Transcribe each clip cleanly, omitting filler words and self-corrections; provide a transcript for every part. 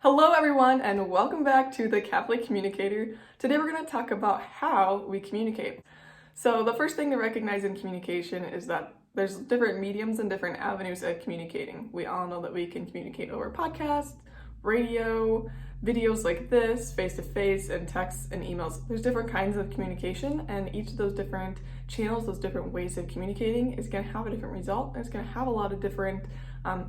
Hello everyone and welcome back to the Catholic Communicator. Today we're going to talk about how we communicate. So the first thing to recognize in communication is that there's different mediums and different avenues of communicating. We all know that we can communicate over podcasts, radio, videos like this, face-to-face, and texts and emails. There's different kinds of communication, and each of those different channels, those different ways of communicating is going to have a different result, and it's going to have a lot of different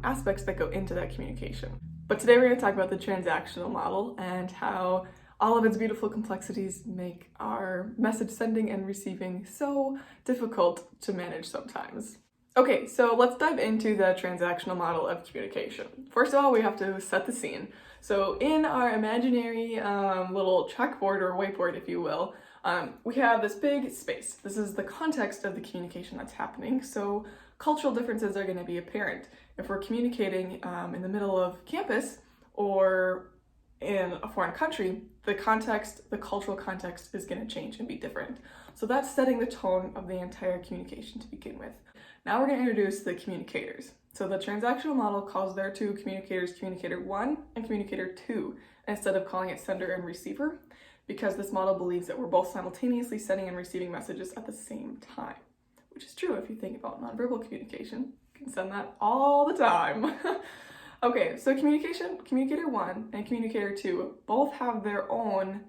aspects that go into that communication. But today we're going to talk about the transactional model and how all of its beautiful complexities make our message sending and receiving so difficult to manage sometimes. Okay, so let's dive into the transactional model of communication. First of all, we have to set the scene. So in our imaginary little chalkboard or whiteboard, if you will, we have this big space. This is the context of the communication that's happening. So cultural differences are going to be apparent. If we're communicating in the middle of campus or in a foreign country, the context, the cultural context is going to change and be different. So that's setting the tone of the entire communication to begin with. Now we're going to introduce the communicators. So the transactional model calls their two communicators Communicator 1 and Communicator 2 instead of calling it sender and receiver, because this model believes that we're both simultaneously sending and receiving messages at the same time, which is true if you think about nonverbal communication. You can send that all the time. Okay, so Communicator 1 and Communicator 2 both have their own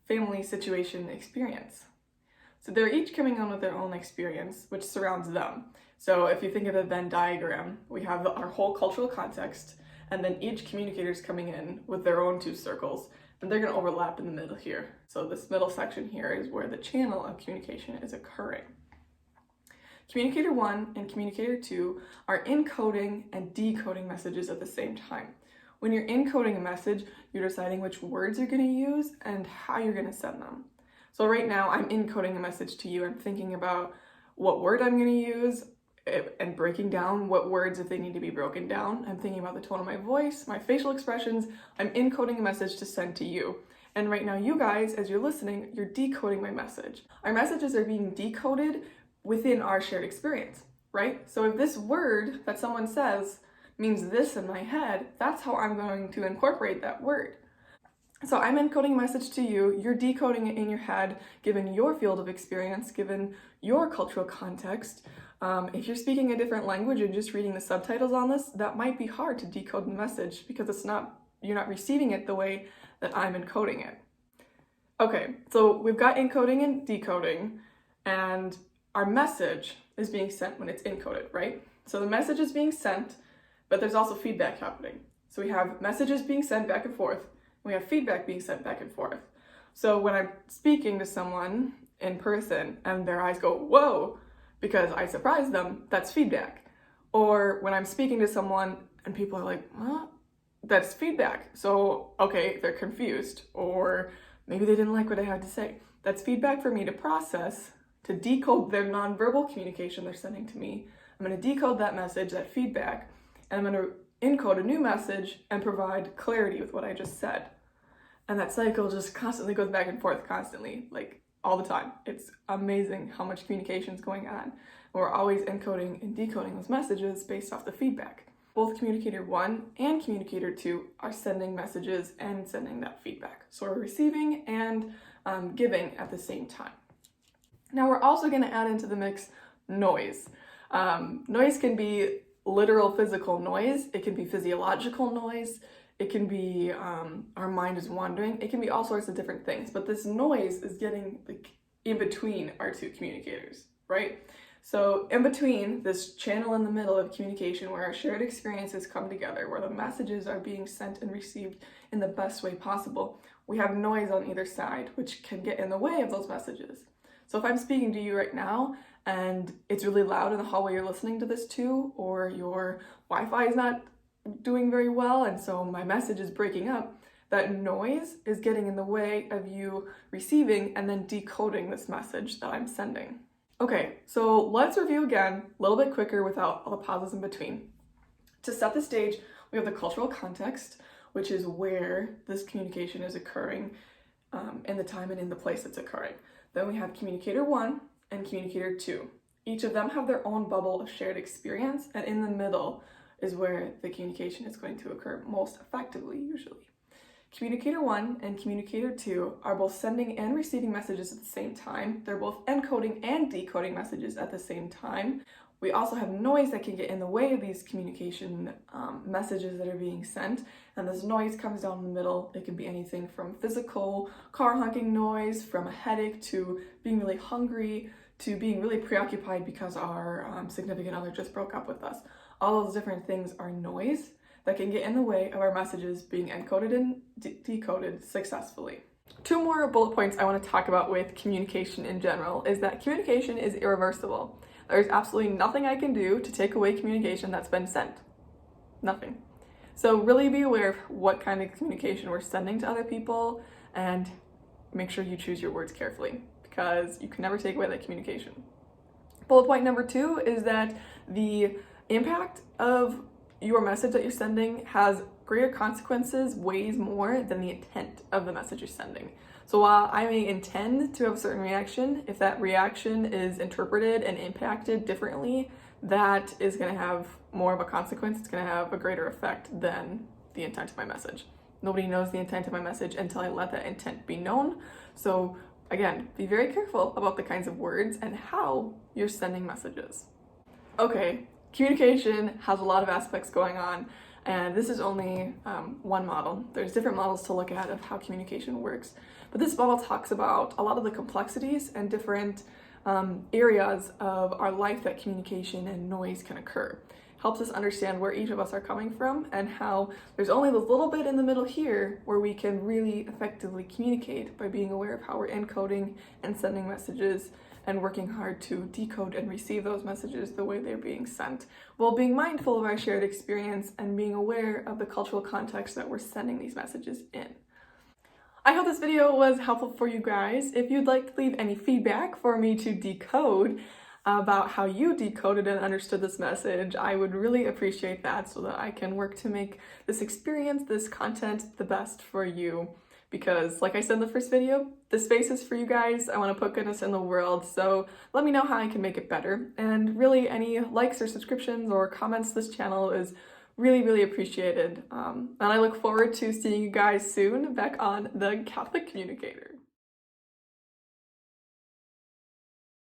family situation experience. So they're each coming on with their own experience, which surrounds them. So if you think of a Venn diagram, we have our whole cultural context, and then each communicator is coming in with their own two circles, and they're going to overlap in the middle here. So this middle section here is where the channel of communication is occurring. Communicator 1 and Communicator 2 are encoding and decoding messages at the same time. When you're encoding a message, you're deciding which words you're going to use and how you're going to send them. So right now, I'm encoding a message to you. I'm thinking about what word I'm going to use and breaking down what words if they need to be broken down. I'm thinking about the tone of my voice, my facial expressions. I'm encoding a message to send to you. And right now, you guys, as you're listening, you're decoding my message. Our messages are being decoded within our shared experience, right? So if this word that someone says means this in my head, that's how I'm going to incorporate that word. So I'm encoding a message to you, you're decoding it in your head, given your field of experience, given your cultural context. If you're speaking a different language and just reading the subtitles on this, that might be hard to decode the message because you're not receiving it the way that I'm encoding it. Okay, so we've got encoding and decoding, and our message is being sent when it's encoded, right? So the message is being sent, but there's also feedback happening. So we have messages being sent back and forth, and we have feedback being sent back and forth. So when I'm speaking to someone in person and their eyes go, whoa, because I surprised them, that's feedback. Or when I'm speaking to someone and people are like, huh? That's feedback. So, okay, they're confused, or maybe they didn't like what I had to say. That's feedback for me to process, to decode their nonverbal communication they're sending to me. I'm going to decode that message, that feedback, and I'm going to encode a new message and provide clarity with what I just said. And that cycle just constantly goes back and forth, constantly, like all the time. It's amazing how much communication is going on. We're always encoding and decoding those messages based off the feedback. Both Communicator 1 and Communicator 2 are sending messages and sending that feedback. So we're receiving and giving at the same time. Now we're also going to add into the mix noise. Noise can be literal physical noise. It can be physiological noise. It can be our mind is wandering. It can be all sorts of different things. But this noise is getting in between our two communicators, right? So in between this channel in the middle of communication where our shared experiences come together, where the messages are being sent and received in the best way possible, we have noise on either side, which can get in the way of those messages. So if I'm speaking to you right now and it's really loud in the hallway you're listening to this to, or your Wi-Fi is not doing very well and so my message is breaking up, that noise is getting in the way of you receiving and then decoding this message that I'm sending. Okay, so let's review again a little bit quicker without all the pauses in between. To set the stage, we have the cultural context, which is where this communication is occurring in the time and in the place it's occurring. Then we have Communicator 1 and Communicator 2. Each of them have their own bubble of shared experience, and in the middle is where the communication is going to occur most effectively usually. Communicator 1 and Communicator 2 are both sending and receiving messages at the same time. They're both encoding and decoding messages at the same time. We also have noise that can get in the way of these communication messages that are being sent, and this noise comes down the middle. It can be anything from physical car honking noise, from a headache, to being really hungry, to being really preoccupied because our significant other just broke up with us. All those different things are noise that can get in the way of our messages being encoded and decoded successfully. Two more bullet points I want to talk about with communication in general is that communication is irreversible. There's absolutely nothing I can do to take away communication that's been sent. Nothing. So really be aware of what kind of communication we're sending to other people, and make sure you choose your words carefully, because you can never take away that communication. Bullet point number 2 is that the impact of your message that you're sending has greater consequences, weighs more than the intent of the message you're sending. So while I may intend to have a certain reaction, if that reaction is interpreted and impacted differently, that is going to have more of a consequence. It's going to have a greater effect than the intent of my message. Nobody knows the intent of my message until I let that intent be known. So again, be very careful about the kinds of words and how you're sending messages. Okay, communication has a lot of aspects going on, and this is only one model. There's different models to look at of how communication works, but this model talks about a lot of the complexities and different areas of our life that communication and noise can occur. Helps us understand where each of us are coming from and how there's only this little bit in the middle here where we can really effectively communicate by being aware of how we're encoding and sending messages and working hard to decode and receive those messages the way they're being sent, while being mindful of our shared experience and being aware of the cultural context that we're sending these messages in. I hope this video was helpful for you guys. If you'd like to leave any feedback for me to decode about how you decoded and understood this message, I would really appreciate that, so that I can work to make this experience, this content, the best for you. Because like I said in the first video, this space is for you guys. I want to put goodness in the world, so let me know how I can make it better. And really, any likes or subscriptions or comments to this channel is really appreciated. And I look forward to seeing you guys soon back on the Catholic Communicator.